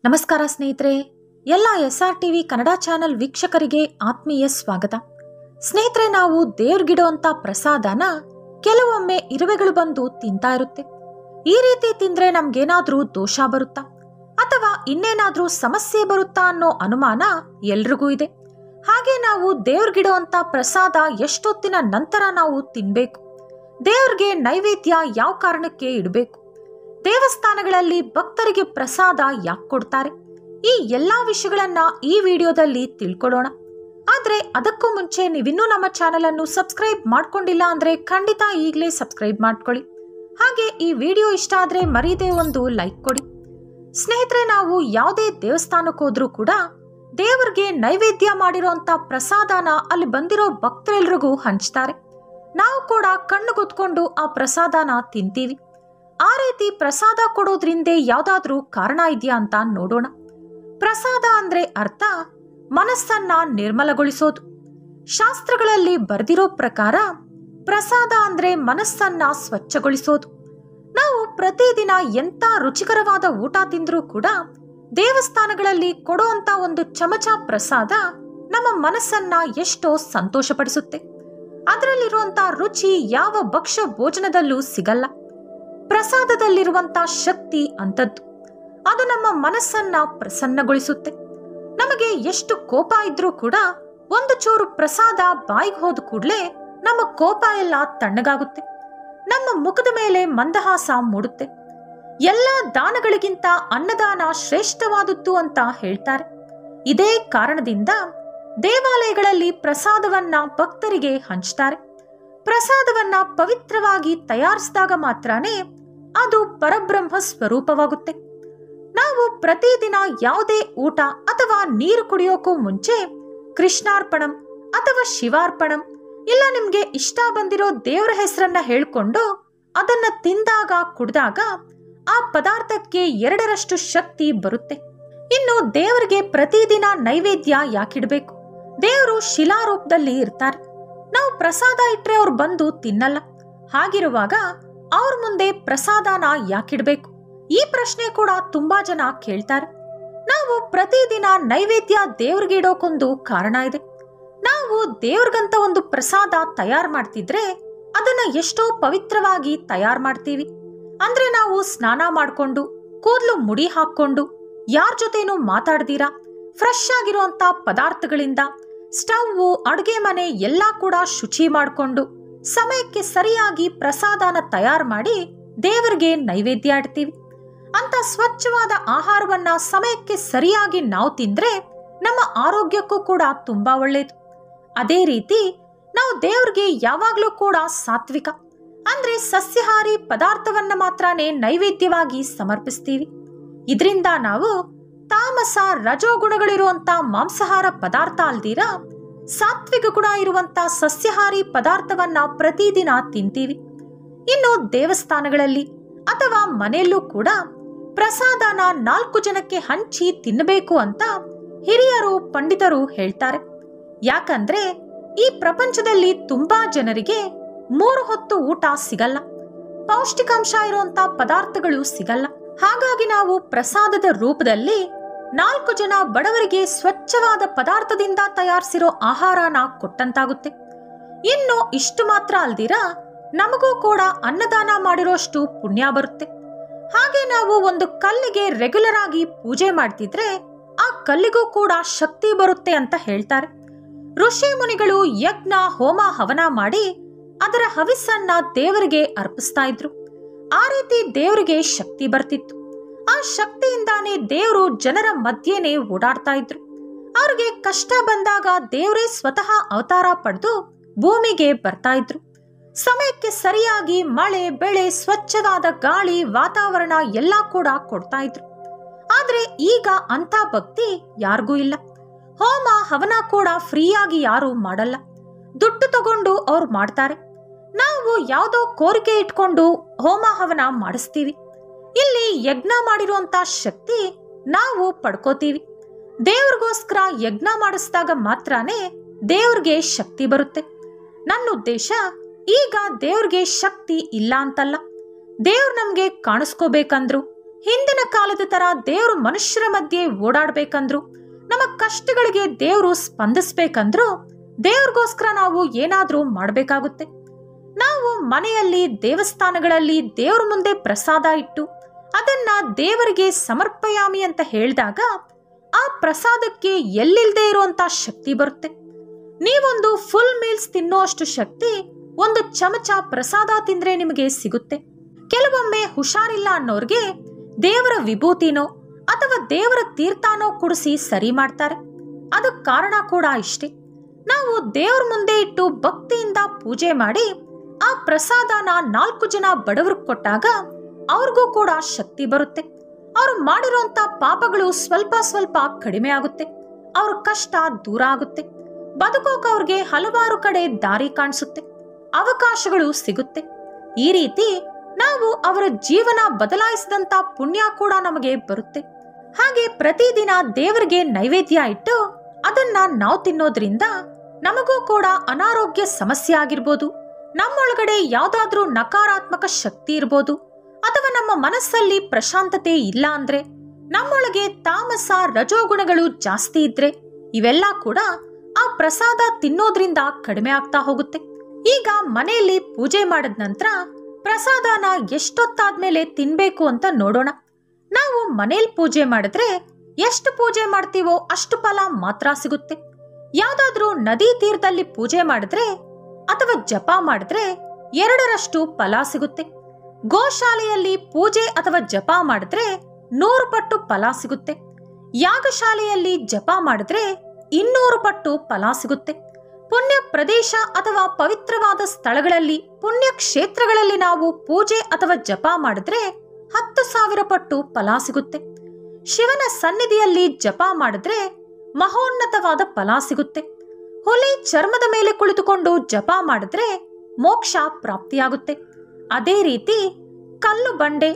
ನಮಸ್ಕಾರ ಸ್ನೇಹಿತರೆ, ಎಲ್ಲ SR TV ಕನ್ನಡ ಚಾನೆಲ್ ವೀಕ್ಷಕರಿಗೆ ಆತ್ಮೀಯ ಸ್ವಾಗತ. ಸ್ನೇಹಿತರೆ, ನಾವು ದೇವ್ರಿಗಿಡುವಂಥ ಪ್ರಸಾದನ ಕೆಲವೊಮ್ಮೆ ಇರುವೆಗಳು ಬಂದು ತಿಂತಾ ಇರುತ್ತೆ. ಈ ರೀತಿ ತಿಂದ್ರೆ ನಮ್ಗೇನಾದ್ರೂ ದೋಷ ಬರುತ್ತಾ ಅಥವಾ ಇನ್ನೇನಾದ್ರೂ ಸಮಸ್ಯೆ ಬರುತ್ತಾ ಅನ್ನೋ ಅನುಮಾನ ಎಲ್ರಿಗೂ ಇದೆ. ಹಾಗೆ ನಾವು ದೇವ್ರಿಗಿಡುವಂಥ ಪ್ರಸಾದ ಎಷ್ಟೊತ್ತಿನ ನಂತರ ನಾವು ತಿನ್ಬೇಕು, ದೇವ್ರಿಗೆ ನೈವೇದ್ಯ ಯಾವ ಕಾರಣಕ್ಕೆ ಇಡಬೇಕು, ದೇವಸ್ಥಾನಗಳಲ್ಲಿ ಭಕ್ತರಿಗೆ ಪ್ರಸಾದ ಯಾಕೆ ಕೊಡ್ತಾರೆ, ಈ ಎಲ್ಲಾ ವಿಷಯಗಳನ್ನ ಈ ವಿಡಿಯೋದಲ್ಲಿ ತಿಳ್ಕೊಳ್ಳೋಣ. ಆದ್ರೆ ಅದಕ್ಕೂ ಮುಂಚೆ ನೀವಿನ್ನೂ ನಮ್ಮ ಚಾನೆಲ್ ಅನ್ನು ಸಬ್ಸ್ಕ್ರೈಬ್ ಮಾಡ್ಕೊಂಡಿಲ್ಲ ಅಂದ್ರೆ ಖಂಡಿತ ಈಗಲೇ ಸಬ್ಸ್ಕ್ರೈಬ್ ಮಾಡ್ಕೊಳ್ಳಿ. ಹಾಗೆ ಈ ವಿಡಿಯೋ ಇಷ್ಟ ಆದ್ರೆ ಮರೀದೆ ಒಂದು ಲೈಕ್ ಕೊಡಿ. ಸ್ನೇಹಿತರೆ, ನಾವು ಯಾವುದೇ ದೇವಸ್ಥಾನಕ್ಕೆ ಹೋದ್ರೂ ಕೂಡ ದೇವರಿಗೆ ನೈವೇದ್ಯ ಮಾಡಿರೋಂಥ ಪ್ರಸಾದನ ಅಲ್ಲಿ ಬಂದಿರೋ ಭಕ್ತರೆಲ್ರಿಗೂ ಹಂಚ್ತಾರೆ. ನಾವು ಕೂಡ ಕಣ್ಣು ಗುತ್ಕೊಂಡು ಆ ಪ್ರಸಾದನ ತಿಂತೀವಿ. ಆ ರೀತಿ ಪ್ರಸಾದ ಕೊಡೋದ್ರಿಂದ ಯಾವ್ದಾದ್ರೂ ಕಾರಣ ಇದೆಯಾ ಅಂತ ನೋಡೋಣ. ಪ್ರಸಾದ ಅಂದ್ರೆ ಅರ್ಥ ಮನಸ್ಸನ್ನ ನಿರ್ಮಲಗೊಳಿಸೋದು. ಶಾಸ್ತ್ರಗಳಲ್ಲಿ ಬರೆದಿರೋ ಪ್ರಕಾರ ಪ್ರಸಾದ ಅಂದ್ರೆ ಮನಸ್ಸನ್ನ ಸ್ವಚ್ಛಗೊಳಿಸೋದು. ನಾವು ಪ್ರತಿದಿನ ಎಂತ ರುಚಿಕರವಾದ ಊಟ ತಿಂದ್ರೂ ಕೂಡ ದೇವಸ್ಥಾನಗಳಲ್ಲಿ ಕೊಡುವಂತ ಒಂದು ಚಮಚ ಪ್ರಸಾದ ನಮ್ಮ ಮನಸ್ಸನ್ನ ಎಷ್ಟೋ ಸಂತೋಷಪಡಿಸುತ್ತೆ. ಅದರಲ್ಲಿರುವಂತ ರುಚಿ ಯಾವ ಭಕ್ಷ್ಯ ಭೋಜನದಲ್ಲೂ ಸಿಗಲ್ಲ. ಪ್ರಸಾದದಲ್ಲಿರುವಂತ ಶಕ್ತಿ ಅಂತದ್ದು. ಅದು ನಮ್ಮ ಮನಸ್ಸನ್ನ ಪ್ರಸನ್ನಗೊಳಿಸುತ್ತೆ. ನಮಗೆ ಎಷ್ಟು ಕೋಪ ಇದ್ರೂ ಕೂಡ ಒಂದು ಚೂರು ಪ್ರಸಾದ ಬಾಯಿಗೆ ಹೋದ ಕೂಡಲೇ ನಮ್ಮ ಕೋಪ ಎಲ್ಲ ತಣ್ಣಗಾಗುತ್ತೆ. ನಮ್ಮ ಮುಖದ ಮೇಲೆ ಮಂದಹಾಸ ಮೂಡುತ್ತೆ. ಎಲ್ಲ ದಾನಗಳಿಗಿಂತ ಅನ್ನದಾನ ಶ್ರೇಷ್ಠವಾದದ್ದು ಅಂತ ಹೇಳ್ತಾರೆ. ಇದೇ ಕಾರಣದಿಂದ ದೇವಾಲಯಗಳಲ್ಲಿ ಪ್ರಸಾದವನ್ನ ಭಕ್ತರಿಗೆ ಹಂಚ್ತಾರೆ. ಪ್ರಸಾದವನ್ನ ಪವಿತ್ರವಾಗಿ ತಯಾರಿಸಿದಾಗ ಮಾತ್ರನೇ ಅದು ಪರಬ್ರಹ್ಮ ಸ್ವರೂಪವಾಗುತ್ತೆ. ನಾವು ಪ್ರತಿದಿನ ಯಾವುದೇ ಊಟ ಅಥವಾ ನೀರು ಕುಡಿಯೋಕ್ಕೂ ಮುಂಚೆ ಕೃಷ್ಣಾರ್ಪಣಂ ಅಥವಾ ಶಿವಾರ್ಪಣಂ ಇಲ್ಲ ನಿಮ್ಗೆ ಇಷ್ಟ ಬಂದಿರೋ ದೇವರ ಹೆಸರನ್ನ ಹೇಳ್ಕೊಂಡು ಅದನ್ನ ತಿಂದಾಗ ಕುಡಿದಾಗ ಆ ಪದಾರ್ಥಕ್ಕೆ 2ರಷ್ಟು ಶಕ್ತಿ ಬರುತ್ತೆ. ಇನ್ನು ದೇವರಿಗೆ ಪ್ರತಿದಿನ ನೈವೇದ್ಯ ಯಾಕಿಡ್ಬೇಕು? ದೇವರು ಶಿಲಾರೂಪದಲ್ಲಿ ಇರ್ತಾರೆ. ನಾವು ಪ್ರಸಾದ ಇಟ್ರೆ ಅವ್ರು ಬಂದು ತಿನ್ನಲ್ಲ. ಹಾಗಿರುವಾಗ ಅವ್ರ ಮುಂದೆ ಪ್ರಸಾದನ ಯಾಕಿಡ್ಬೇಕು? ಈ ಪ್ರಶ್ನೆ ಕೂಡ ತುಂಬಾ ಜನ ಕೇಳ್ತಾರೆ. ನಾವು ಪ್ರತಿದಿನ ನೈವೇದ್ಯ ದೇವ್ರಿಗೆ ಇಡೋಕೊಂದು ಕಾರಣ ಇದೆ. ನಾವು ದೇವ್ರಿಗಂತ ಒಂದು ಪ್ರಸಾದ ತಯಾರು ಮಾಡ್ತಿದ್ರೆ ಅದನ್ನ ಎಷ್ಟೋ ಪವಿತ್ರವಾಗಿ ತಯಾರು ಮಾಡ್ತೀವಿ. ಅಂದ್ರೆ ನಾವು ಸ್ನಾನ ಮಾಡ್ಕೊಂಡು ಕೂದಲು ಮುಡಿ ಹಾಕೊಂಡು ಯಾರ ಜೊತೆನೂ ಮಾತಾಡ್ದಿರಾ ಫ್ರೆಶ್ ಆಗಿರುವಂತ ಪದಾರ್ಥಗಳಿಂದ ಸ್ಟವ್ ಅಡುಗೆ ಮನೆ ಎಲ್ಲಾ ಕೂಡ ಶುಚಿ ಮಾಡಿಕೊಂಡು ಸಮಯಕ್ಕೆ ಸರಿಯಾಗಿ ಪ್ರಸಾದನ ತಯಾರು ಮಾಡಿ ದೇವರಿಗೆ ನೈವೇದ್ಯ ಇಡ್ತೀವಿ. ಅಂತ ಸ್ವಚ್ಛವಾದ ಆಹಾರವನ್ನ ಸಮಯಕ್ಕೆ ಸರಿಯಾಗಿ ನಾವು ತಿಂದ್ರೆ ನಮ್ಮ ಆರೋಗ್ಯಕ್ಕೂ ಕೂಡ ತುಂಬಾ ಒಳ್ಳೇದು. ಅದೇ ರೀತಿ ನಾವು ದೇವರಿಗೆ ಯಾವಾಗ್ಲೂ ಕೂಡ ಸಾತ್ವಿಕ ಅಂದ್ರೆ ಸಸ್ಯಾಹಾರಿ ಪದಾರ್ಥವನ್ನ ಮಾತ್ರನೇ ನೈವೇದ್ಯವಾಗಿ ಸಮರ್ಪಿಸ್ತೀವಿ. ಇದರಿಂದ ನಾವು ತಾಮಸ ರಜೋಗುಣಗಳಿರುವಂತ ಮಾಂಸಾಹಾರ ಪದಾರ್ಥ ಅಲ್ದಿರ ಸಾತ್ವಿಕ ಗುಣ ಇರುವಂತ ಸಸ್ಯಾಹಾರಿ ಪದಾರ್ಥವನ್ನ ಪ್ರತಿದಿನ ತಿಂತೀವಿ. ಇನ್ನು ದೇವಸ್ಥಾನಗಳಲ್ಲಿ ಅಥವಾ ಮನೆಯಲ್ಲೂ ಕೂಡ ಪ್ರಸಾದನ 4 ಜನಕ್ಕೆ ಹಂಚಿ ತಿನ್ನಬೇಕು ಅಂತ ಹಿರಿಯರು ಪಂಡಿತರು ಹೇಳ್ತಾರೆ. ಯಾಕಂದ್ರೆ ಈ ಪ್ರಪಂಚದಲ್ಲಿ ತುಂಬಾ ಜನರಿಗೆ 3 ಹೊತ್ತು ಊಟ ಸಿಗಲ್ಲ, ಪೌಷ್ಟಿಕಾಂಶ ಇರುವಂತ ಪದಾರ್ಥಗಳು ಸಿಗಲ್ಲ. ಹಾಗಾಗಿ ನಾವು ಪ್ರಸಾದದ ರೂಪದಲ್ಲಿ 4 ಜನ ಬಡವರಿಗೆ ಸ್ವಚ್ಛವಾದ ಪದಾರ್ಥದಿಂದ ತಯಾರಿಸಿರೋ ಆಹಾರನ ಕೊಟ್ಟಂತಾಗುತ್ತೆ. ಇನ್ನು ಇಷ್ಟು ಮಾತ್ರ ಅಲ್ದಿರ ನಮಗೂ ಕೂಡ ಅನ್ನದಾನ ಮಾಡಿರೋಷ್ಟು ಪುಣ್ಯ ಬರುತ್ತೆ. ಹಾಗೆ ನಾವು ಒಂದು ಕಲ್ಲಿಗೆ ರೆಗ್ಯುಲರ್ ಆಗಿ ಪೂಜೆ ಮಾಡ್ತಿದ್ರೆ ಆ ಕಲ್ಲಿಗೂ ಕೂಡ ಶಕ್ತಿ ಬರುತ್ತೆ ಅಂತ ಹೇಳ್ತಾರೆ. ಋಷಿ ಮುನಿಗಳು ಯಜ್ಞ ಹೋಮ ಹವನ ಮಾಡಿ ಅದರ ಹವಿಸ್ಸನ್ನ ದೇವರಿಗೆ ಅರ್ಪಿಸ್ತಾ ಇದ್ರು. ಆ ರೀತಿ ದೇವರಿಗೆ ಶಕ್ತಿ ಬರ್ತಿತ್ತು. ಆ ಶಕ್ತಿಯಿಂದಾನೇ ದೇವರು ಜನರ ಮಧ್ಯೆನೇ ಓಡಾಡ್ತಾ ಇದ್ರು. ಅವ್ರಿಗೆ ಕಷ್ಟ ಬಂದಾಗ ದೇವರೇ ಸ್ವತಃ ಅವತಾರ ಪಡೆದು ಭೂಮಿಗೆ ಬರ್ತಾ ಇದ್ರು. ಸಮಯಕ್ಕೆ ಸರಿಯಾಗಿ ಮಳೆ ಬೆಳೆ ಸ್ವಚ್ಛವಾದ ಗಾಳಿ ವಾತಾವರಣ ಎಲ್ಲಾ ಕೂಡ ಕೊಡ್ತಾ ಇದ್ರು. ಆದ್ರೆ ಈಗ ಅಂತ ಭಕ್ತಿ ಯಾರಿಗೂ ಇಲ್ಲ. ಹೋಮ ಹವನ ಕೂಡ ಫ್ರೀಯಾಗಿ ಯಾರು ಮಾಡಲ್ಲ, ದುಡ್ಡು ತಗೊಂಡು ಅವ್ರು ಮಾಡ್ತಾರೆ. ನಾವು ಯಾವುದೋ ಕೋರಿಕೆ ಇಟ್ಕೊಂಡು ಹೋಮ ಹವನ ಮಾಡಿಸ್ತೀವಿ. ಇಲ್ಲಿ ಯಜ್ಞ ಮಾಡಿರುವಂತ ಶಕ್ತಿ ನಾವು ಪಡ್ಕೋತೀವಿ. ದೇವ್ರಿಗೋಸ್ಕರ ಯಜ್ಞ ಮಾಡಿಸಿದಾಗ ಮಾತ್ರನೇ ದೇವ್ರಿಗೆ ಶಕ್ತಿ ಬರುತ್ತೆ. ನನ್ನ ಉದ್ದೇಶ ಈಗ ದೇವ್ರಿಗೆ ಶಕ್ತಿ ಇಲ್ಲ ಅಂತಲ್ಲ. ದೇವ್ರು ನಮ್ಗೆ ಕಾಣಿಸ್ಕೋಬೇಕಂದ್ರು ಹಿಂದಿನ ಕಾಲದ ತರ ದೇವರು ಮನುಷ್ಯರ ಮಧ್ಯೆ ಓಡಾಡ್ಬೇಕಂದ್ರು, ನಮ್ಮ ಕಷ್ಟಗಳಿಗೆ ದೇವರು ಸ್ಪಂದಿಸ್ಬೇಕಂದ್ರು ದೇವ್ರಿಗೋಸ್ಕರ ನಾವು ಏನಾದ್ರೂ ಮಾಡಬೇಕಾಗುತ್ತೆ. ನಾವು ಮನೆಯಲ್ಲಿ, ದೇವಸ್ಥಾನಗಳಲ್ಲಿ ದೇವ್ರ ಮುಂದೆ ಪ್ರಸಾದ ಇಟ್ಟು ಅದನ್ನ ದೇವರಿಗೆ ಸಮರ್ಪಯಾಮಿ ಅಂತ ಹೇಳಿದಾಗ ಆ ಪ್ರಸಾದಕ್ಕೆ ಎಲ್ಲಿಲ್ದೇ ಇರುವಂತ ಶಕ್ತಿ ಬರುತ್ತೆ. ನೀವೊಂದು ಫುಲ್ ಮೀಲ್ಸ್ ತಿನ್ನೋಷ್ಟು ಶಕ್ತಿ ಒಂದು ಚಮಚ ಪ್ರಸಾದ ತಿಂದ್ರೆ ನಿಮಗೆ ಸಿಗುತ್ತೆ. ಕೆಲವೊಮ್ಮೆ ಹುಷಾರಿಲ್ಲ ಅನ್ನೋರ್ಗೆ ದೇವರ ವಿಭೂತಿನೋ ಅಥವಾ ದೇವರ ತೀರ್ಥನೋ ಕುಡಿಸಿ ಸರಿ ಮಾಡ್ತಾರೆ. ಅದಕ್ಕೆ ಕಾರಣ ಕೂಡ ಇಷ್ಟೇ. ನಾವು ದೇವ್ರ ಮುಂದೆ ಇಟ್ಟು ಭಕ್ತಿಯಿಂದ ಪೂಜೆ ಮಾಡಿ ಆ ಪ್ರಸಾದನ 4 ಜನ ಬಡವರಿಗೆ ಕೊಟ್ಟಾಗ ಅವ್ರಿಗೂ ಕೂಡ ಶಕ್ತಿ ಬರುತ್ತೆ. ಅವ್ರು ಮಾಡಿರೋಂಥ ಪಾಪಗಳು ಸ್ವಲ್ಪ ಸ್ವಲ್ಪ ಕಡಿಮೆ ಆಗುತ್ತೆ. ಅವ್ರ ಕಷ್ಟ ದೂರ ಆಗುತ್ತೆ. ಬದುಕೋಕೆ ಅವ್ರಿಗೆ ಹಲವಾರು ಕಡೆ ದಾರಿ ಕಾಣಿಸುತ್ತೆ, ಅವಕಾಶಗಳು ಸಿಗುತ್ತೆ. ಈ ರೀತಿ ನಾವು ಅವರ ಜೀವನ ಬದಲಾಯಿಸಿದಂತ ಪುಣ್ಯ ಕೂಡ ನಮಗೆ ಬರುತ್ತೆ. ಹಾಗೆ ಪ್ರತಿದಿನ ದೇವರಿಗೆ ನೈವೇದ್ಯ ಇಟ್ಟು ಅದನ್ನ ನಾವು ತಿನ್ನೋದ್ರಿಂದ ನಮಗೂ ಕೂಡ ಅನಾರೋಗ್ಯ ಸಮಸ್ಯೆ ಆಗಿರ್ಬೋದು, ನಮ್ಮೊಳಗಡೆ ಯಾವ್ದಾದ್ರೂ ನಕಾರಾತ್ಮಕ ಶಕ್ತಿ ಇರ್ಬೋದು, ಅಥವಾ ನಮ್ಮ ಮನಸ್ಸಲ್ಲಿ ಪ್ರಶಾಂತತೆ ಇಲ್ಲ ಅಂದ್ರೆ, ನಮ್ಮೊಳಗೆ ತಾಮಸ ರಜೋಗುಣಗಳು ಜಾಸ್ತಿ ಇದ್ರೆ ಇವೆಲ್ಲ ಕೂಡ ಆ ಪ್ರಸಾದ ತಿನ್ನೋದ್ರಿಂದ ಕಡಿಮೆ ಆಗ್ತಾ ಹೋಗುತ್ತೆ. ಈಗ ಮನೆಯಲ್ಲಿ ಪೂಜೆ ಮಾಡಿದ ನಂತರ ಪ್ರಸಾದನ ಎಷ್ಟೊತ್ತಾದ್ಮೇಲೆ ತಿನ್ಬೇಕು ಅಂತ ನೋಡೋಣ. ನಾವು ಮನೇಲಿ ಪೂಜೆ ಮಾಡಿದ್ರೆ ಎಷ್ಟು ಪೂಜೆ ಮಾಡ್ತೀವೋ ಅಷ್ಟು ಫಲ ಮಾತ್ರ ಸಿಗುತ್ತೆ. ಯಾವ್ದಾದ್ರೂ ನದಿ ತೀರದಲ್ಲಿ ಪೂಜೆ ಮಾಡಿದ್ರೆ ಅಥವಾ ಜಪ ಮಾಡಿದ್ರೆ 2ರಷ್ಟು ಫಲ ಸಿಗುತ್ತೆ. ಗೋಶಾಲೆಯಲ್ಲಿ ಪೂಜೆ ಅಥವಾ ಜಪ ಮಾಡಿದ್ರೆ 100 ಪಟ್ಟು ಫಲ ಸಿಗುತ್ತೆ. ಯಾಗಶಾಲೆಯಲ್ಲಿ ಜಪ ಮಾಡಿದ್ರೆ 200 ಪಟ್ಟು ಫಲ ಸಿಗುತ್ತೆ. ಪುಣ್ಯ ಪ್ರದೇಶ ಅಥವಾ ಪವಿತ್ರವಾದ ಸ್ಥಳಗಳಲ್ಲಿ, ಪುಣ್ಯ ಕ್ಷೇತ್ರಗಳಲ್ಲಿ ನಾವು ಪೂಜೆ ಅಥವಾ ಜಪ ಮಾಡಿದ್ರೆ 10,000 ಪಟ್ಟು ಫಲ ಸಿಗುತ್ತೆ. ಶಿವನ ಸನ್ನಿಧಿಯಲ್ಲಿ ಜಪ ಮಾಡಿದ್ರೆ ಮಹೋನ್ನತವಾದ ಫಲ ಸಿಗುತ್ತೆ. ಹುಲಿ ಚರ್ಮದ ಮೇಲೆ ಕುಳಿತುಕೊಂಡು ಜಪ ಮಾಡಿದ್ರೆ ಮೋಕ್ಷ ಪ್ರಾಪ್ತಿಯಾಗುತ್ತೆ. ಅದೇ ರೀತಿ ಕಲ್ಲು ಬಂಡೆ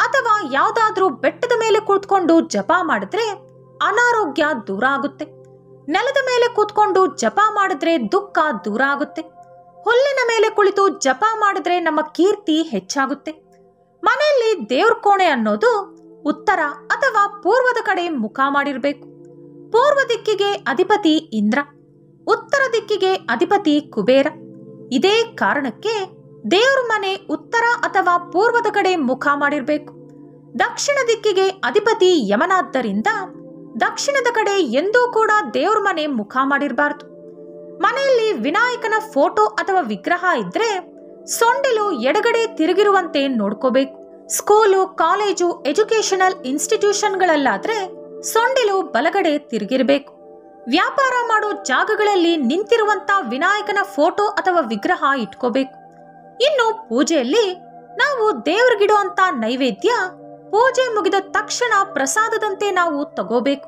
ಅಥವಾ ಯಾವ್ದಾದ್ರೂ ಬೆಟ್ಟದ ಮೇಲೆ ಕುಳಿತುಕೊಂಡು ಜಪ ಮಾಡಿದ್ರೆ ಅನಾರೋಗ್ಯ ದೂರ ಆಗುತ್ತೆ. ನೆಲದ ಮೇಲೆ ಕೂತ್ಕೊಂಡು ಜಪ ಮಾಡಿದ್ರೆ ದುಃಖ ದೂರ ಆಗುತ್ತೆ. ಹುಲ್ಲಿನ ಮೇಲೆ ಕುಳಿತು ಜಪ ಮಾಡಿದ್ರೆ ನಮ್ಮ ಕೀರ್ತಿ ಹೆಚ್ಚಾಗುತ್ತೆ. ಮನೆಯಲ್ಲಿ ದೇವ್ರ ಕೋಣೆ ಅನ್ನೋದು ಉತ್ತರ ಅಥವಾ ಪೂರ್ವದ ಕಡೆ ಮುಖ ಮಾಡಿರ್ಬೇಕು. ಪೂರ್ವ ದಿಕ್ಕಿಗೆ ಅಧಿಪತಿ ಇಂದ್ರ, ಉತ್ತರ ದಿಕ್ಕಿಗೆ ಅಧಿಪತಿ ಕುಬೇರ. ಇದೇ ಕಾರಣಕ್ಕೆ ದೇವ್ರ ಮನೆ ಉತ್ತರ ಅಥವಾ ಪೂರ್ವದ ಕಡೆ ಮುಖ ಮಾಡಿರ್ಬೇಕು. ದಕ್ಷಿಣ ದಿಕ್ಕಿಗೆ ಅಧಿಪತಿ ಯಮನಾದ್ದರಿಂದ ದಕ್ಷಿಣದ ಕಡೆ ಎಂದೂ ಕೂಡ ದೇವ್ರ ಮನೆ ಮುಖ ಮಾಡಿರಬಾರ್ದು. ಮನೆಯಲ್ಲಿ ವಿನಾಯಕನ ಫೋಟೋ ಅಥವಾ ವಿಗ್ರಹ ಇದ್ರೆ ಸೊಂಡಿಲು ಎಡಗಡೆ ತಿರುಗಿರುವಂತೆ ನೋಡ್ಕೋಬೇಕು. ಸ್ಕೂಲು, ಕಾಲೇಜು, ಎಜುಕೇಶನಲ್ ಇನ್ಸ್ಟಿಟ್ಯೂಷನ್ಗಳಲ್ಲಾದ್ರೆ ಸೊಂಡಿಲು ಬಲಗಡೆ ತಿರುಗಿರಬೇಕು. ವ್ಯಾಪಾರ ಮಾಡೋ ಜಾಗಗಳಲ್ಲಿ ನಿಂತಿರುವಂತ ವಿನಾಯಕನ ಫೋಟೋ ಅಥವಾ ವಿಗ್ರಹ ಇಟ್ಕೋಬೇಕು. ಇನ್ನು ಪೂಜೆಯಲ್ಲಿ ನಾವು ದೇವ್ರಿಗಿಡುವಂತ ನೈವೇದ್ಯ ಪೂಜೆ ಮುಗಿದ ತಕ್ಷಣ ಪ್ರಸಾದದಂತೆ ನಾವು ತಗೋಬೇಕು.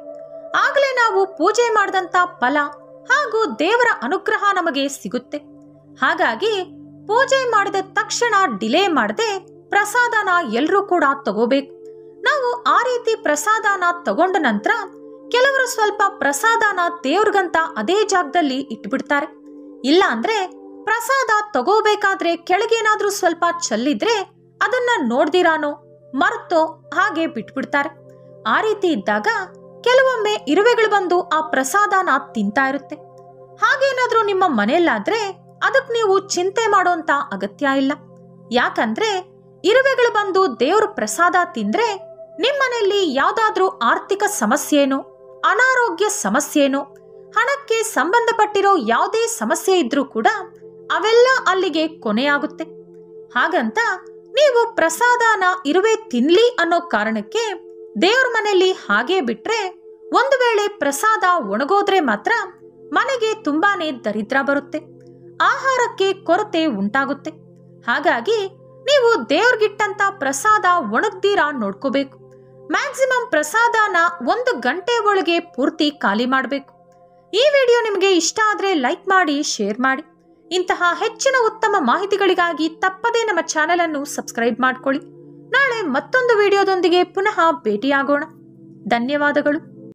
ಆಗಲೇ ನಾವು ಪೂಜೆ ಮಾಡಿದಂತ ಫಲ ಹಾಗೂ ದೇವರ ಅನುಗ್ರಹ ನಮಗೆ ಸಿಗುತ್ತೆ. ಹಾಗಾಗಿ ಪೂಜೆ ಮಾಡಿದ ತಕ್ಷಣ ಡಿಲೇ ಮಾಡದೆ ಪ್ರಸಾದನ ಎಲ್ಲರೂ ಕೂಡ ತಗೋಬೇಕು. ನಾವು ಆ ರೀತಿ ಪ್ರಸಾದನ ತಗೊಂಡ ನಂತರ ಕೆಲವರು ಸ್ವಲ್ಪ ಪ್ರಸಾದನ ದೇವ್ರಿಗಂತ ಅದೇ ಜಾಗದಲ್ಲಿ ಇಟ್ಬಿಡ್ತಾರೆ. ಇಲ್ಲ ಅಂದ್ರೆ ಪ್ರಸಾದ ತಗೋಬೇಕಾದ್ರೆ ಕೆಳಗೇನಾದ್ರೂ ಸ್ವಲ್ಪ ಚೆಲ್ಲಿದ್ರೆ ಅದನ್ನ ನೋಡ್ದಿರಾನೋ ಮರ್ತೋ ಹಾಗೆ ಬಿಟ್ಬಿಡ್ತಾರೆ. ಆ ರೀತಿ ಇದ್ದಾಗ ಕೆಲವೊಮ್ಮೆ ಇರುವೆಗಳು ಬಂದು ಆ ಪ್ರಸಾದನ ತಿಂತಾ ಇರುತ್ತೆ. ಹಾಗೇನಾದ್ರೂ ನಿಮ್ಮ ಮನೆಯಲ್ಲಾದ್ರೆ ಅದಕ್ಕೆ ನೀವು ಚಿಂತೆ ಮಾಡೋಂತ ಅಗತ್ಯ ಇಲ್ಲ. ಯಾಕಂದ್ರೆ ಇರುವೆಗಳು ಬಂದು ದೇವ್ರ ಪ್ರಸಾದ ತಿಂದ್ರೆ ನಿಮ್ಮನೆಯಲ್ಲಿ ಯಾವ್ದಾದ್ರೂ ಆರ್ಥಿಕ ಸಮಸ್ಯೆನೋ, ಅನಾರೋಗ್ಯ ಸಮಸ್ಯೆನೋ, ಹಣಕ್ಕೆ ಸಂಬಂಧಪಟ್ಟಿರೋ ಯಾವುದೇ ಸಮಸ್ಯೆ ಇದ್ರೂ ಕೂಡ ಅವೆಲ್ಲ ಅಲ್ಲಿಗೆ ಕೊನೆಯಾಗುತ್ತೆ. ಹಾಗಂತ ನೀವು ಪ್ರಸಾದನ ಇರುವೆ ತಿನ್ಲಿ ಅನ್ನೋ ಕಾರಣಕ್ಕೆ ದೇವ್ರ ಮನೆಯಲ್ಲಿ ಹಾಗೆ ಬಿಟ್ರೆ ಒಂದು ವೇಳೆ ಪ್ರಸಾದ ಒಣಗೋದ್ರೆ ಮಾತ್ರ ಮನೆಗೆ ತುಂಬಾನೇ ದರಿದ್ರ ಬರುತ್ತೆ, ಆಹಾರಕ್ಕೆ ಕೊರತೆ ಉಂಟಾಗುತ್ತೆ. ಹಾಗಾಗಿ ನೀವು ದೇವ್ರಿಗಿಟ್ಟಂತ ಪ್ರಸಾದ ಒಣಗ್ದೀರಾ ನೋಡ್ಕೋಬೇಕು. ಮ್ಯಾಕ್ಸಿಮಮ್ ಪ್ರಸಾದನ 1 ಗಂಟೆ ಒಳಗೆ ಪೂರ್ತಿ ಖಾಲಿ ಮಾಡಬೇಕು. ಈ ವಿಡಿಯೋ ನಿಮಗೆ ಇಷ್ಟ ಆದ್ರೆ ಲೈಕ್ ಮಾಡಿ, ಶೇರ್ ಮಾಡಿ. ಇಂತಹ ಹೆಚ್ಚಿನ ಉತ್ತಮ ಮಾಹಿತಿಗಳಿಗಾಗಿ ತಪ್ಪದೇ ನಮ್ಮ ಚಾನೆಲ್ ಅನ್ನು ಸಬ್ಸ್ಕ್ರೈಬ್ ಮಾಡ್ಕೊಳ್ಳಿ. ನಾಳೆ ಮತ್ತೊಂದು ವಿಡಿಯೋದೊಂದಿಗೆ ಪುನಃ ಭೇಟಿಯಾಗೋಣ. ಧನ್ಯವಾದಗಳು.